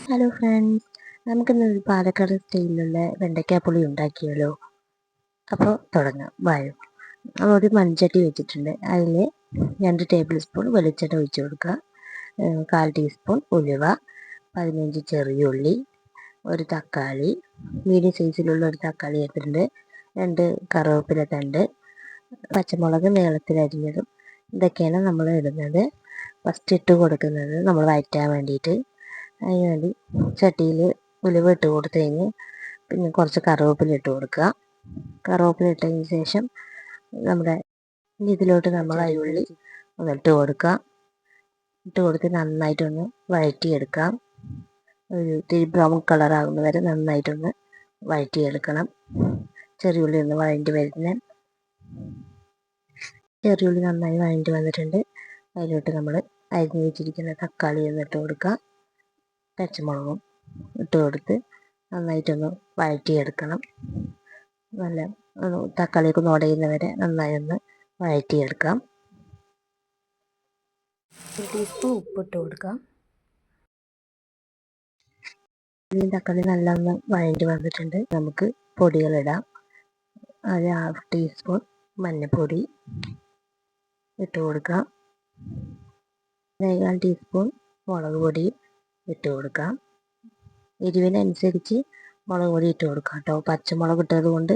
Hello friends, നമുക്കിന്നൊരു പാലക്കാട് സ്റ്റൈലിലുള്ള വെണ്ടയ്ക്കാപ്പുളി ഉണ്ടാക്കിയാലോ. അപ്പോൾ തുടങ്ങാം, വായോ. ഒരു മൺചട്ടി വെച്ചിട്ടുണ്ട്. അതിൽ 2 ടേബിൾ സ്പൂൺ വെളിച്ചെണ്ണ ഒഴിച്ച് കൊടുക്കുക. 1/4 ടീസ്പൂൺ ഉലുവ, 15 ചെറിയുള്ളി, ഒരു തക്കാളി, മീഡിയം സൈസിലുള്ള ഒരു തക്കാളി എടുത്തിട്ടുണ്ട്, 2 കറിവേപ്പില തണ്ട്, പച്ചമുളക് നീളത്തിലരിഞ്ഞതും. ഇതൊക്കെയാണ് നമ്മൾ ഇടുന്നത്. ഫസ്റ്റ് ഇട്ട് കൊടുക്കുന്നത് നമ്മൾ വഴറ്റാൻ വേണ്ടിയിട്ട്. അതിനുവേണ്ടി ചട്ടിയിൽ ഉലുവ ഇട്ട് കൊടുത്ത് കഴിഞ്ഞ് പിന്നെ കുറച്ച് കറിവേപ്പില ഇട്ട് കൊടുക്കുക. കറിവേപ്പില ഇട്ടതിന് ശേഷം നമ്മുടെ ഇതിലോട്ട് നമ്മൾ ഉള്ളി ഒന്ന് ഇട്ട് കൊടുക്കുക. ഇട്ട് കൊടുത്ത് നന്നായിട്ടൊന്ന് വഴറ്റിയെടുക്കാം. ഒരു ഇത്തിരി ബ്രൗൺ കളറാകുന്ന വരെ നന്നായിട്ടൊന്ന് വഴറ്റിയെടുക്കണം. ചെറിയുള്ളി ഒന്ന് വഴണ്ടി വരുന്ന ചെറിയുള്ളി നന്നായി വഴണ്ടി വന്നിട്ടുണ്ട്. അതിലോട്ട് നമ്മൾ അരിഞ്ഞ് വെച്ചിരിക്കുന്ന തക്കാളി ഒന്ന് ഇട്ട് കൊടുക്കുക. പച്ചമുളകും ഇട്ട് കൊടുത്ത് നന്നായിട്ടൊന്ന് വഴറ്റിയെടുക്കണം. നല്ല തക്കാളിയൊക്കെ ഒന്ന് ഉടയുന്നവരെ നന്നായി ഒന്ന് വഴറ്റിയെടുക്കാം. 1 ടീസ്പൂൺ ഉപ്പിട്ട് കൊടുക്കാം. തക്കാളി നല്ല ഒന്ന് വഴണ്ടി വന്നിട്ടുണ്ട്. നമുക്ക് പൊടികളിടാം. ഒരു 1/2 ടീസ്പൂൺ മഞ്ഞൾപ്പൊടി ഇട്ട് കൊടുക്കാം. 1/4 ടീസ്പൂൺ മുളക് പൊടി ഇട്ട് കൊടുക്കാം. എരിവിനനുസരിച്ച് മുളക് പൊടി ഇട്ട് കൊടുക്കാം കേട്ടോ. പച്ചമുളക് ഇട്ടത് കൊണ്ട്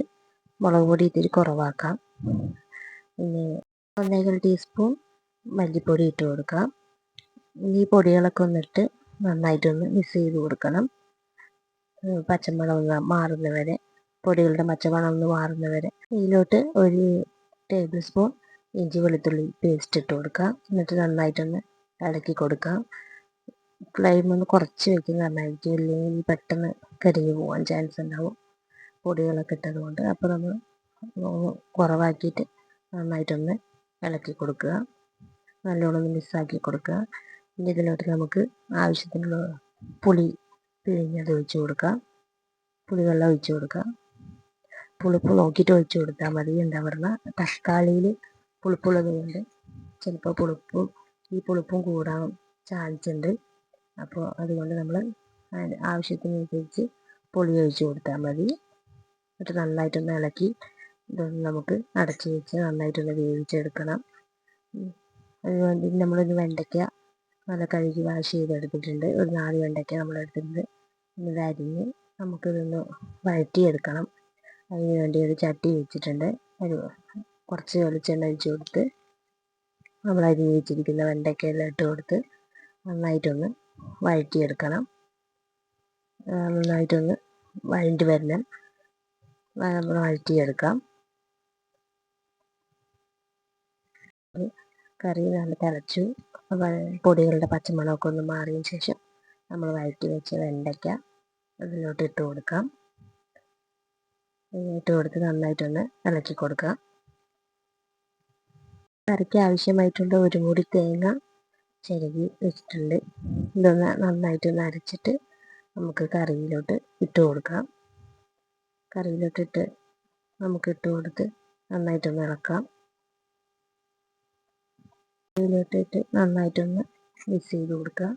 മുളക് പൊടി ഇത്തിരി കുറവാക്കാം. പിന്നെ 1/4 ടീസ്പൂൺ മല്ലിപ്പൊടി ഇട്ട് കൊടുക്കാം. ഈ പൊടികളൊക്കെ ഒന്നിട്ട് നന്നായിട്ടൊന്ന് മിക്സ് ചെയ്ത് കൊടുക്കണം. പച്ചമുളക് മാറുന്നവരെ, പൊടികളുടെ പച്ചമണം ഒന്ന് മാറുന്നവരെ. ഇതിലോട്ട് 1 ടേബിൾ സ്പൂൺ ഇഞ്ചി വെളുത്തുള്ളി പേസ്റ്റ് ഇട്ട് കൊടുക്കാം. എന്നിട്ട് നന്നായിട്ടൊന്ന് ഇളക്കി കൊടുക്കാം. ഫ്ലെയിം ഒന്ന് കുറച്ച് വയ്ക്കുന്നത് നന്നായിരിക്കും, ഇല്ലെങ്കിൽ പെട്ടെന്ന് കരിഞ്ഞു പോകാൻ ചാൻസ് ഉണ്ടാവും പൊടികളൊക്കെ ഇട്ടത് കൊണ്ട്. അപ്പോൾ നമ്മൾ കുറവാക്കിയിട്ട് നന്നായിട്ടൊന്ന് ഇളക്കി കൊടുക്കുക. നല്ലോണം ഒന്ന് മിക്സാക്കി കൊടുക്കുക. ഇനി ഇതിലോട്ട് നമുക്ക് ആവശ്യത്തിനുള്ള പുളി പിഴിഞ്ഞത് ഒഴിച്ച് കൊടുക്കാം. പുളിവെള്ളം ഒഴിച്ച് കൊടുക്കാം. പുളിപ്പ് നോക്കിയിട്ട് ഒഴിച്ച് കൊടുത്താൽ മതി. എന്താ പറയുക, തക്കാളിയിൽ പുളിപ്പുള്ളത് കൊണ്ട് ചിലപ്പോൾ പുളിപ്പും കൂടാൻ ചാൻസ് ഉണ്ട്. അപ്പോൾ അതുകൊണ്ട് നമ്മൾ ആവശ്യത്തിനനുസരിച്ച് പുളി ഒഴിച്ച് കൊടുത്താൽ മതി. എന്നിട്ട് നന്നായിട്ടൊന്ന് ഇളക്കി ഇതൊന്ന് നമുക്ക് അടച്ച് വെച്ച് നന്നായിട്ടൊന്ന് വേവിച്ചെടുക്കണം. അതുകൊണ്ട് നമ്മളൊരു വെണ്ടയ്ക്ക നല്ല കഴുകി വാഷ് ചെയ്തെടുത്തിട്ടുണ്ട്. ഒരു 4 വെണ്ടയ്ക്ക നമ്മളെടുത്തിട്ടുണ്ട്. ഇത് അരിഞ്ഞ് നമുക്കിതൊന്ന് വഴറ്റിയെടുക്കണം. അതിന് വേണ്ടി ഒരു ചട്ടി വെച്ചിട്ടുണ്ട്. കുറച്ച് വെളിച്ചെണ്ണ ഒഴിച്ച് കൊടുത്ത് നമ്മൾ അരിഞ്ഞ് വെച്ചിരിക്കുന്ന വെണ്ടയ്ക്കയെല്ലാം ഇട്ട് കൊടുത്ത് നന്നായിട്ടൊന്ന് വഴറ്റിയെടുക്കണം. നന്നായിട്ടൊന്ന് വഴണ്ടി വരണം. നമ്മൾ വഴറ്റിയെടുക്കാം. കറി നല്ല തിളച്ചു. പൊടികളുടെ പച്ചമണമൊക്കെ ഒന്ന് മാറിയതിന് ശേഷം നമ്മൾ വഴറ്റി വെച്ച വെണ്ടയ്ക്ക അതിലോട്ട് ഇട്ട് കൊടുക്കാം. ഇട്ട് കൊടുത്ത് നന്നായിട്ടൊന്ന് ഇളക്കി കൊടുക്കാം. കറിക്ക് ആവശ്യമായിട്ടുള്ള 1 മുറി തേങ്ങ ചിരകി വെച്ചിട്ടുണ്ട്. ഇതൊന്ന് നന്നായിട്ടൊന്ന് അരച്ചിട്ട് നമുക്ക് കറിയിലോട്ട് ഇട്ട് കൊടുക്കാം. കറിയിലോട്ടിട്ട് നമുക്ക് ഇട്ട് കൊടുത്ത് നന്നായിട്ടൊന്ന് ഇളക്കാം. കറിയിലോട്ടിട്ട് നന്നായിട്ടൊന്ന് മിക്സ് ചെയ്ത് കൊടുക്കുക.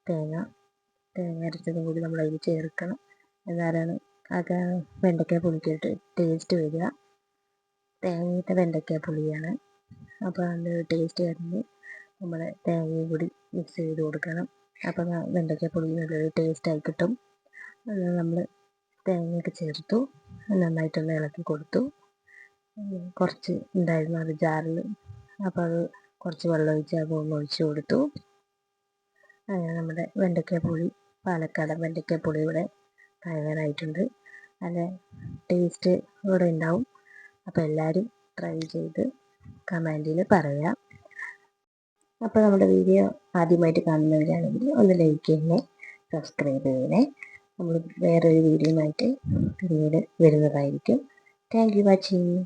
തേങ്ങ അരച്ചതും കൂടി നമ്മൾ അതിൽ ചേർക്കണം. എന്നാലാണ് വെണ്ടയ്ക്ക പുളിക്കായിട്ട് ടേസ്റ്റ് വരിക. തേങ്ങയിട്ട വെണ്ടയ്ക്ക പുളിയാണ്. അപ്പോൾ നല്ല ടേസ്റ്റ് വരുന്നത് നമ്മൾ തേങ്ങയും കൂടി മിക്സ് ചെയ്ത് കൊടുക്കണം. അപ്പോൾ വെണ്ടയ്ക്ക പുളി നല്ലൊരു ടേസ്റ്റായി കിട്ടും. നമ്മൾ തേങ്ങയൊക്കെ ചേർത്തു നന്നായിട്ടൊന്ന് ഇളക്കി കൊടുത്തു. കുറച്ച് ഉണ്ടായിരുന്നു അത് ജാറിൽ, അപ്പോൾ അത് കുറച്ച് വെള്ളം ഒഴിച്ച് അതൊന്ന് ഒഴിച്ച് കൊടുത്തു. അങ്ങനെ നമ്മുടെ വെണ്ടയ്ക്കാപ്പുളി, പാലക്കാടൻ വെണ്ടയ്ക്കാപ്പുളി ഇവിടെ തയ്യാറായിട്ടുണ്ട്. നല്ല ടേസ്റ്റ് ഇവിടെ ഉണ്ടാവും. അപ്പോൾ എല്ലാവരും ട്രൈ ചെയ്ത് കമൻറ്റിൽ പറയാം. അപ്പോൾ നമ്മുടെ വീഡിയോ ആദ്യമായിട്ട് കാണുന്നവരാണെങ്കിൽ ഒന്ന് ലൈക്ക് ചെയ്യണേ, സബ്സ്ക്രൈബ് ചെയ്യണേ. നമ്മൾ വേറൊരു വീഡിയോയുമായിട്ട് പിന്നീട് വരുന്നതായിരിക്കും. Thank you watching.